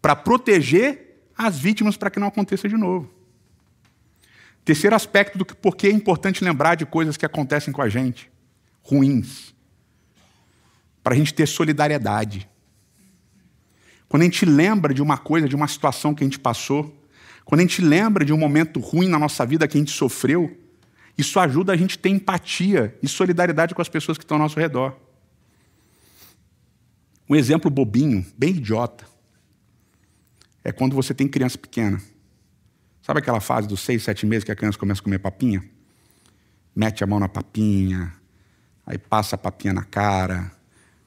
para proteger as vítimas para que não aconteça de novo. Terceiro aspecto do porquê é importante lembrar de coisas que acontecem com a gente, ruins. Para a gente ter solidariedade. Quando a gente lembra de uma coisa, de uma situação que a gente passou, quando a gente lembra de um momento ruim na nossa vida que a gente sofreu, isso ajuda a gente a ter empatia e solidariedade com as pessoas que estão ao nosso redor. Um exemplo bobinho, bem idiota, é quando você tem criança pequena. Sabe aquela fase dos 6, 7 meses que a criança começa a comer papinha? Mete a mão na papinha, aí passa a papinha na cara,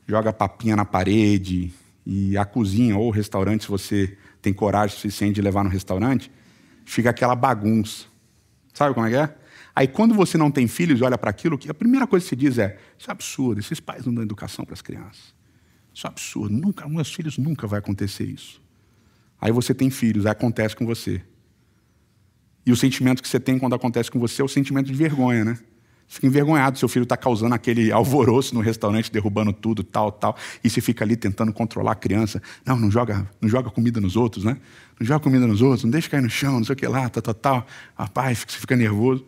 joga a papinha na parede, e a cozinha ou o restaurante, se você tem coragem suficiente de levar no restaurante, fica aquela bagunça. Sabe como é que é? Aí quando você não tem filhos e olha para aquilo, a primeira coisa que se diz é: isso é absurdo, esses pais não dão educação para as crianças. Isso é absurdo, meus filhos nunca vai acontecer isso. Aí você tem filhos, aí acontece com você. E o sentimento que você tem quando acontece com você é o sentimento de vergonha, né? Você fica envergonhado, seu filho está causando aquele alvoroço no restaurante, derrubando tudo, tal. E você fica ali tentando controlar a criança. Não joga comida nos outros, né? Não joga comida nos outros, não deixa cair no chão, não sei o que lá, tal. Rapaz, você fica nervoso.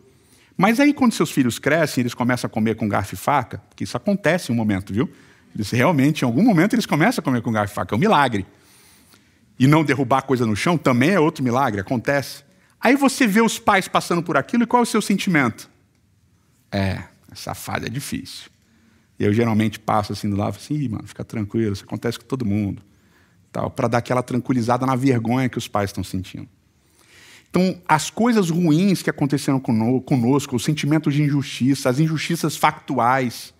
Mas aí quando seus filhos crescem, eles começam a comer com garfo e faca, porque isso acontece em um momento, viu? Eles realmente, em algum momento, eles começam a comer com garfo e faca. É um milagre. E não derrubar a coisa no chão também é outro milagre, acontece. Aí você vê os pais passando por aquilo e qual é o seu sentimento? Essa fase é difícil. E eu geralmente passo assim do lado, assim, mano, fica tranquilo, isso acontece com todo mundo. Para dar aquela tranquilizada na vergonha que os pais estão sentindo. Então, as coisas ruins que aconteceram conosco, os sentimentos de injustiça, as injustiças factuais,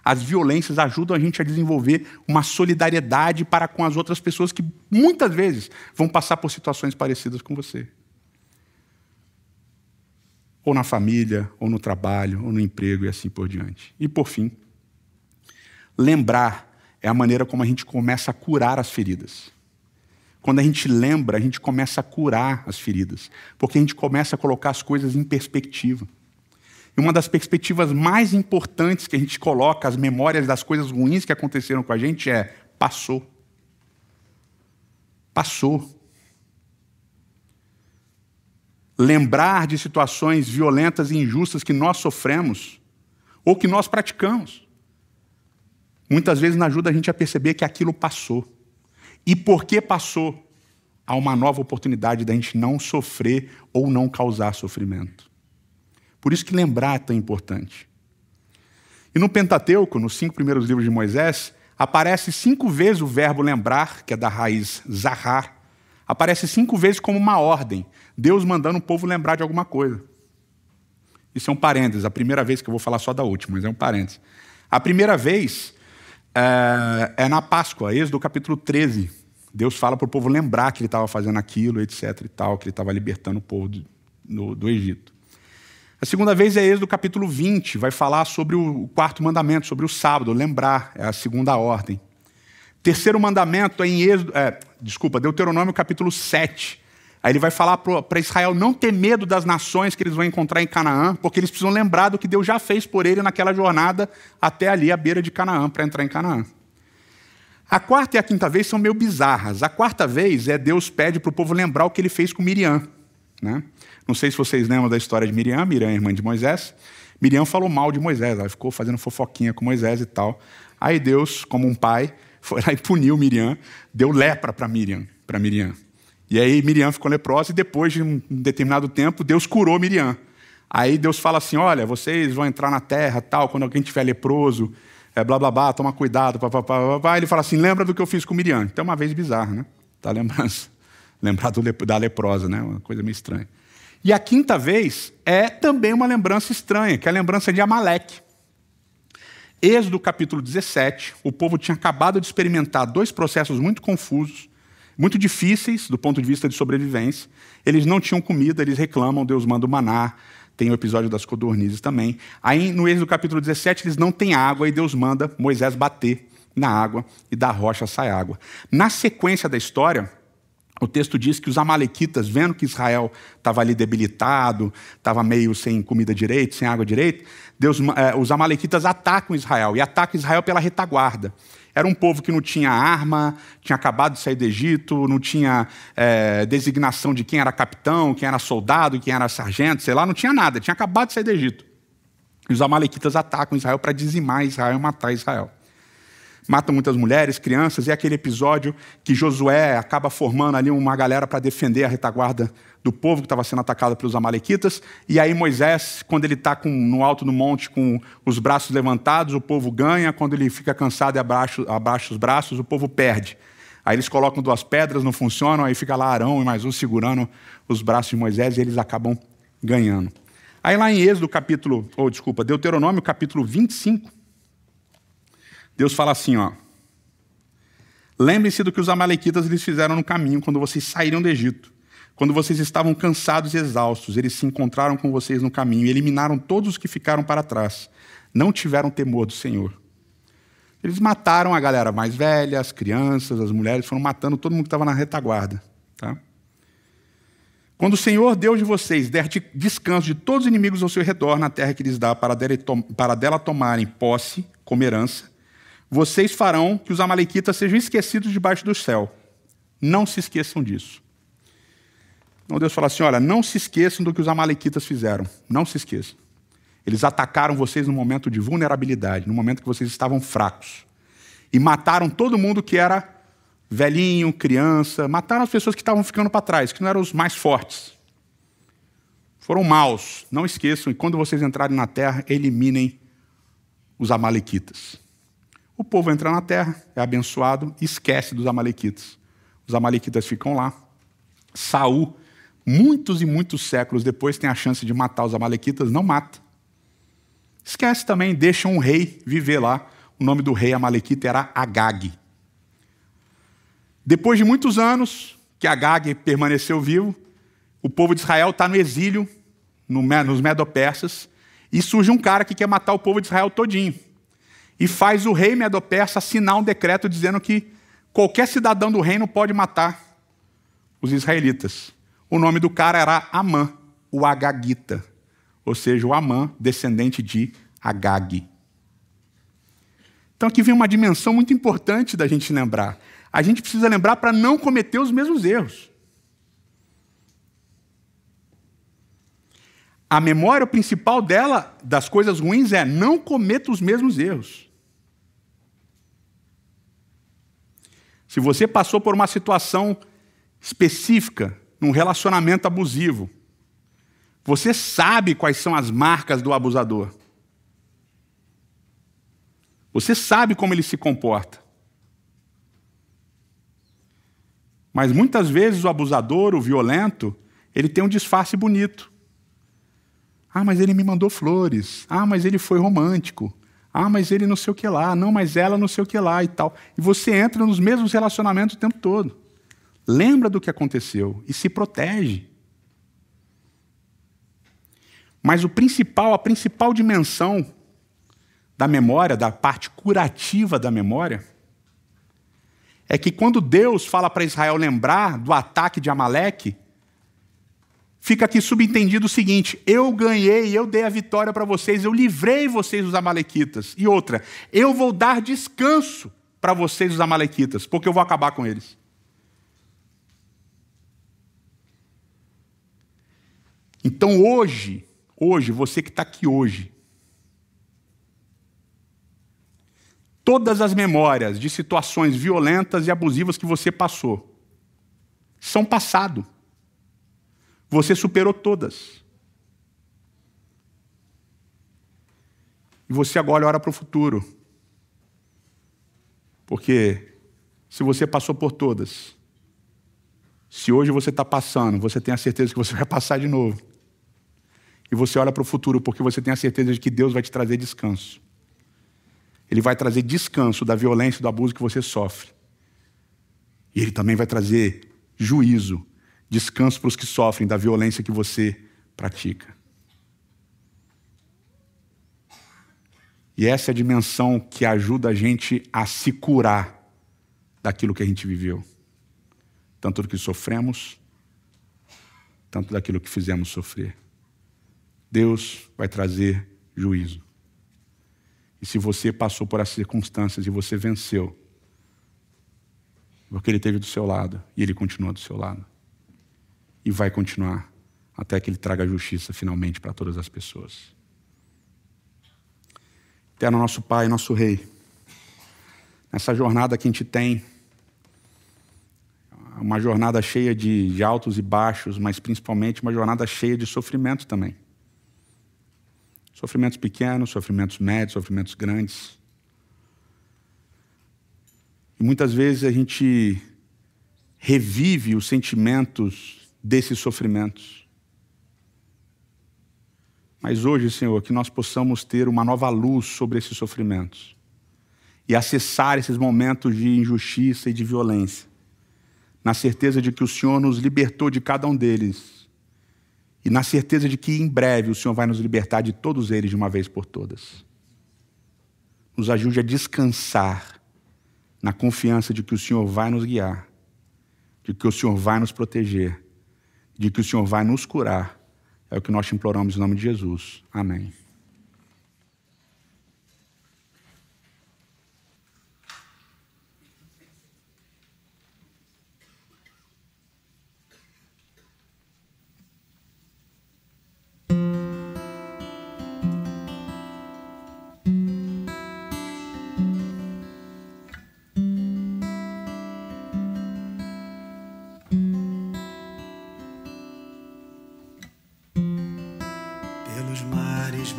as violências ajudam a gente a desenvolver uma solidariedade para com as outras pessoas que muitas vezes vão passar por situações parecidas com você. Ou na família, ou no trabalho, ou no emprego e assim por diante. E por fim, lembrar é a maneira como a gente começa a curar as feridas. Quando a gente lembra, a gente começa a curar as feridas, porque a gente começa a colocar as coisas em perspectiva. E uma das perspectivas mais importantes que a gente coloca, as memórias das coisas ruins que aconteceram com a gente é: passou. Passou. Lembrar de situações violentas e injustas que nós sofremos ou que nós praticamos. Muitas vezes não ajuda a gente a perceber que aquilo passou. E porque passou, há uma nova oportunidade da gente não sofrer ou não causar sofrimento. Por isso que lembrar é tão importante. E no Pentateuco, nos 5 primeiros livros de Moisés, aparece 5 vezes o verbo lembrar, que é da raiz zahar, aparece 5 vezes como uma ordem. Deus mandando o povo lembrar de alguma coisa. Isso é um parênteses. A primeira vez que eu vou falar só da última, mas é um parênteses. A primeira vez é na Páscoa, Êxodo capítulo 13. Deus fala para o povo lembrar que ele estava fazendo aquilo, etc. e tal, que ele estava libertando o povo do Egito. A segunda vez é Êxodo capítulo 20. Vai falar sobre o 4º mandamento, sobre o sábado. Lembrar, é a segunda ordem. Terceiro mandamento é em Deuteronômio capítulo 7. Aí ele vai falar para Israel não ter medo das nações que eles vão encontrar em Canaã, porque eles precisam lembrar do que Deus já fez por ele naquela jornada até ali à beira de Canaã, para entrar em Canaã. A 4ª e a 5ª vez são meio bizarras. A 4ª vez Deus pede para o povo lembrar o que ele fez com Miriam. Né? Não sei se vocês lembram da história de Miriam. Miriam é irmã de Moisés. Miriam falou mal de Moisés, ela ficou fazendo fofoquinha com Moisés e tal. Aí Deus, como um pai, foi lá e puniu Miriam, deu lepra para Miriam. E aí Miriam ficou leprosa e depois de um determinado tempo, Deus curou Miriam. Aí Deus fala assim, olha, vocês vão entrar na terra, tal, quando alguém estiver leproso, blá, blá, blá, toma cuidado, pá. Ele fala assim, lembra do que eu fiz com Miriam. Então é uma vez bizarra, né? Tá lembrar da leprosa, né? Uma coisa meio estranha. E a quinta vez é também uma lembrança estranha, que é a lembrança de Amaleque. Êxodo capítulo 17, o povo tinha acabado de experimentar 2 processos muito confusos, muito difíceis do ponto de vista de sobrevivência. Eles não tinham comida, eles reclamam, Deus manda o maná, tem o episódio das codornizes também. Aí no Êxodo capítulo 17 eles não têm água e Deus manda Moisés bater na água e da rocha sai água. Na sequência da história, o texto diz que os amalequitas, vendo que Israel estava ali debilitado, estava meio sem comida direito, sem água direito, os amalequitas atacam Israel, e atacam Israel pela retaguarda. Era um povo que não tinha arma, tinha acabado de sair do Egito, não tinha designação de quem era capitão, quem era soldado, quem era sargento, sei lá, não tinha nada, tinha acabado de sair do Egito. E os amalequitas atacam Israel para dizimar Israel e matar Israel. Matam muitas mulheres, crianças, e é aquele episódio que Josué acaba formando ali uma galera para defender a retaguarda do povo que estava sendo atacado pelos amalequitas, e aí Moisés, quando ele está no alto do monte com os braços levantados, o povo ganha, quando ele fica cansado e abaixa os braços, o povo perde. Aí eles colocam 2 pedras, não funcionam, aí fica lá Arão e mais um segurando os braços de Moisés, e eles acabam ganhando. Aí lá em Deuteronômio capítulo 25, Deus fala assim, ó, lembre-se do que os amalequitas lhes fizeram no caminho quando vocês saíram do Egito. Quando vocês estavam cansados e exaustos, eles se encontraram com vocês no caminho e eliminaram todos os que ficaram para trás. Não tiveram temor do Senhor. Eles mataram a galera mais velha, as crianças, as mulheres, foram matando todo mundo que estava na retaguarda. Tá? Quando o Senhor, Deus de vocês, der descanso de todos os inimigos ao seu redor na terra que lhes dá para dela tomarem posse como herança, vocês farão que os amalequitas sejam esquecidos debaixo do céu. Não se esqueçam disso. Então Deus fala assim, olha, não se esqueçam do que os amalequitas fizeram. Não se esqueçam. Eles atacaram vocês no momento de vulnerabilidade, no momento que vocês estavam fracos. E mataram todo mundo que era velhinho, criança. Mataram as pessoas que estavam ficando para trás, que não eram os mais fortes. Foram maus. Não esqueçam. E quando vocês entrarem na terra, eliminem os amalequitas. O povo entra na terra, é abençoado, e esquece dos amalequitas. Os amalequitas ficam lá. Saul, muitos e muitos séculos depois, tem a chance de matar os amalequitas, não mata. Esquece também, deixa um rei viver lá. O nome do rei amalequita era Agag. Depois de muitos anos que Agag permaneceu vivo, o povo de Israel está no exílio, nos Medo-Persas, e surge um cara que quer matar o povo de Israel todinho. E faz o rei Medo-Persa assinar um decreto dizendo que qualquer cidadão do reino pode matar os israelitas. O nome do cara era Amã, o Agagita. Ou seja, o Amã, descendente de Agag. Então aqui vem uma dimensão muito importante da gente lembrar. A gente precisa lembrar para não cometer os mesmos erros. A memória principal dela, das coisas ruins, é não cometa os mesmos erros. Se você passou por uma situação específica, num relacionamento abusivo, você sabe quais são as marcas do abusador. Você sabe como ele se comporta. Mas muitas vezes o abusador, o violento, ele tem um disfarce bonito. Ah, mas ele me mandou flores. Ah, mas ele foi romântico. Ah, mas ele não sei o que lá. Não, mas ela não sei o que lá e tal. E você entra nos mesmos relacionamentos o tempo todo. Lembra do que aconteceu e se protege. Mas a principal dimensão da memória, da parte curativa da memória, é que quando Deus fala para Israel lembrar do ataque de Amaleque, fica aqui subentendido o seguinte: eu ganhei, eu dei a vitória para vocês, eu livrei vocês dos amalequitas. E outra, eu vou dar descanso para vocês dos amalequitas, porque eu vou acabar com eles. Então hoje, você que está aqui hoje, todas as memórias de situações violentas e abusivas que você passou são passado. Você superou todas. E você agora olha para o futuro. Porque se você passou por todas, se hoje você está passando, você tem a certeza que você vai passar de novo. E você olha para o futuro porque você tem a certeza de que Deus vai te trazer descanso. Ele vai trazer descanso da violência e do abuso que você sofre. E Ele também vai trazer juízo, descanso para os que sofrem da violência que você pratica. E essa é a dimensão que ajuda a gente a se curar daquilo que a gente viveu. Tanto do que sofremos, tanto daquilo que fizemos sofrer. Deus vai trazer juízo. E se você passou por essas circunstâncias e você venceu, porque Ele esteve do seu lado e Ele continua do seu lado. E vai continuar até que Ele traga a justiça finalmente para todas as pessoas. Eterno nosso Pai, nosso Rei, nessa jornada que a gente tem, uma jornada cheia de altos e baixos, mas principalmente uma jornada cheia de sofrimento também. Sofrimentos pequenos, sofrimentos médios, sofrimentos grandes. E muitas vezes a gente revive os sentimentos desses sofrimentos. Mas hoje, Senhor, que nós possamos ter uma nova luz sobre esses sofrimentos e acessar esses momentos de injustiça e de violência, na certeza de que o Senhor nos libertou de cada um deles e na certeza de que em breve o Senhor vai nos libertar de todos eles de uma vez por todas. Nos ajude a descansar na confiança de que o Senhor vai nos guiar, de que o Senhor vai nos proteger, de que o Senhor vai nos curar. É o que nós te imploramos em nome de Jesus. Amém.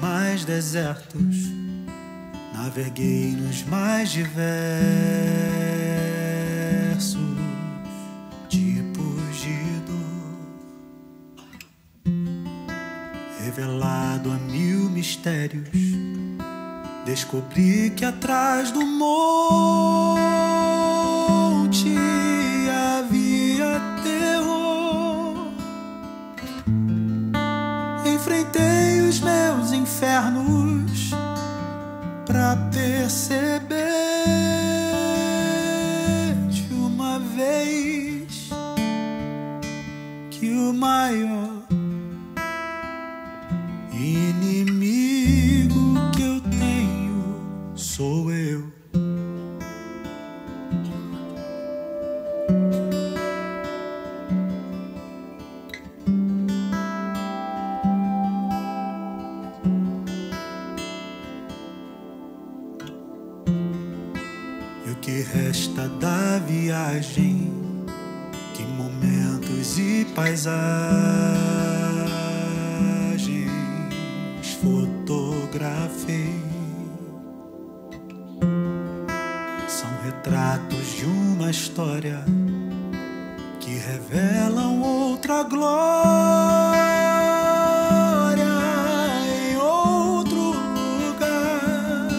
Mais desertos, naveguei nos mais diversos tipos de dor, revelado a mil mistérios, descobri que atrás do monte havia terror. Enfrentei os meus infernos pra perceber de uma vez que o maior inimigo que eu tenho sou eu. Resta da viagem, que momentos e paisagens fotografei. São retratos de uma história que revelam outra glória em outro lugar.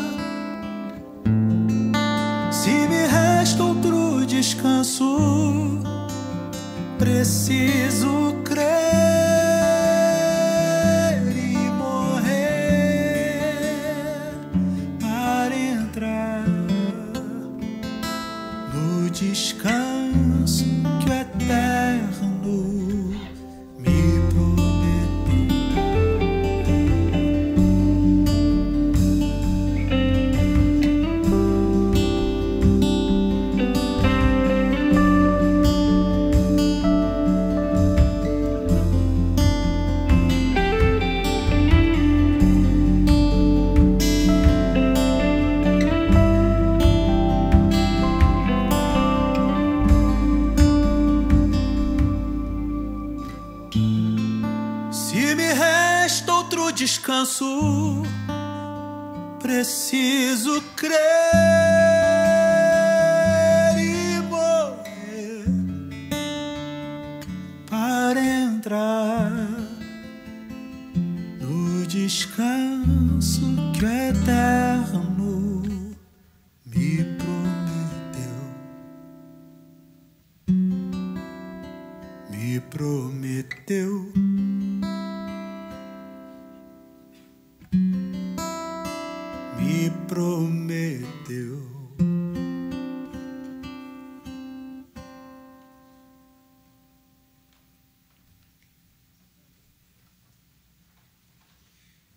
Se me resta outro descanso, preciso crer e morrer para entrar no descanso que o Eterno me prometeu. descanso, preciso crer e morrer para entrar no descanso que o Eterno me prometeu. Me prometeu. Me prometeu.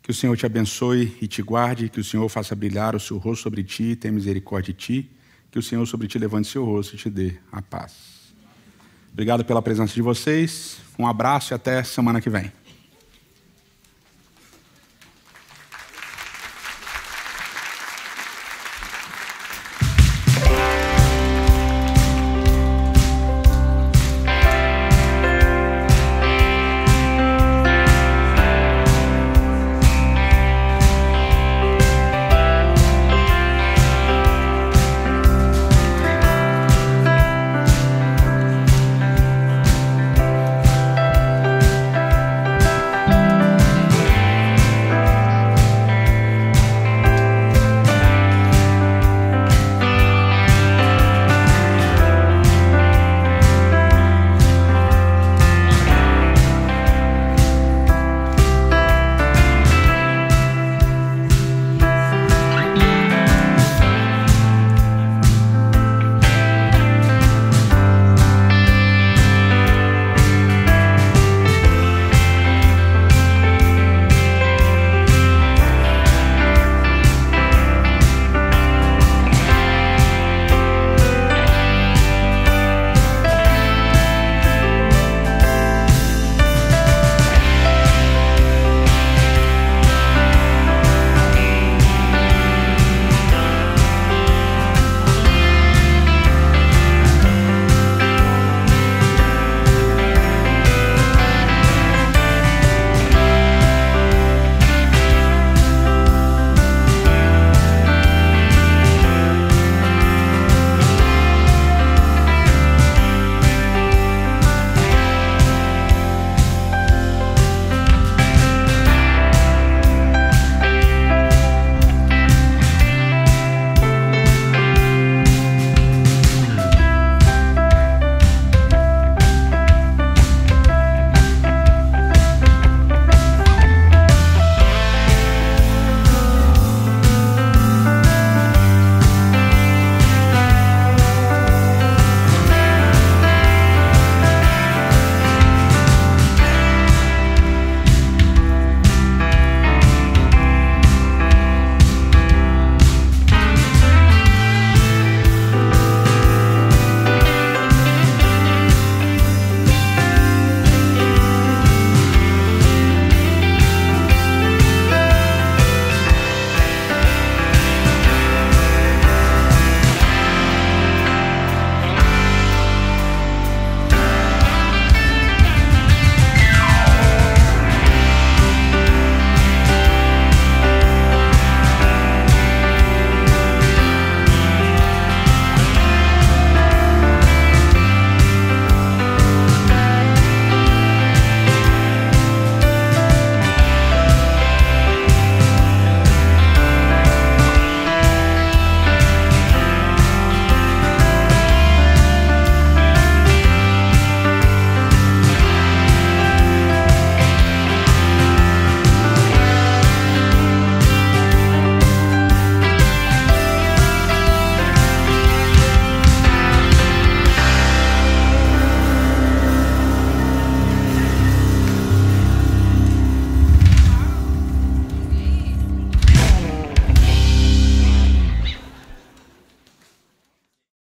Que o Senhor te abençoe e te guarde, que o Senhor faça brilhar o seu rosto sobre ti, tenha misericórdia de ti, que o Senhor sobre ti levante seu rosto e te dê a paz. Obrigado pela presença de vocês, um abraço e até semana que vem.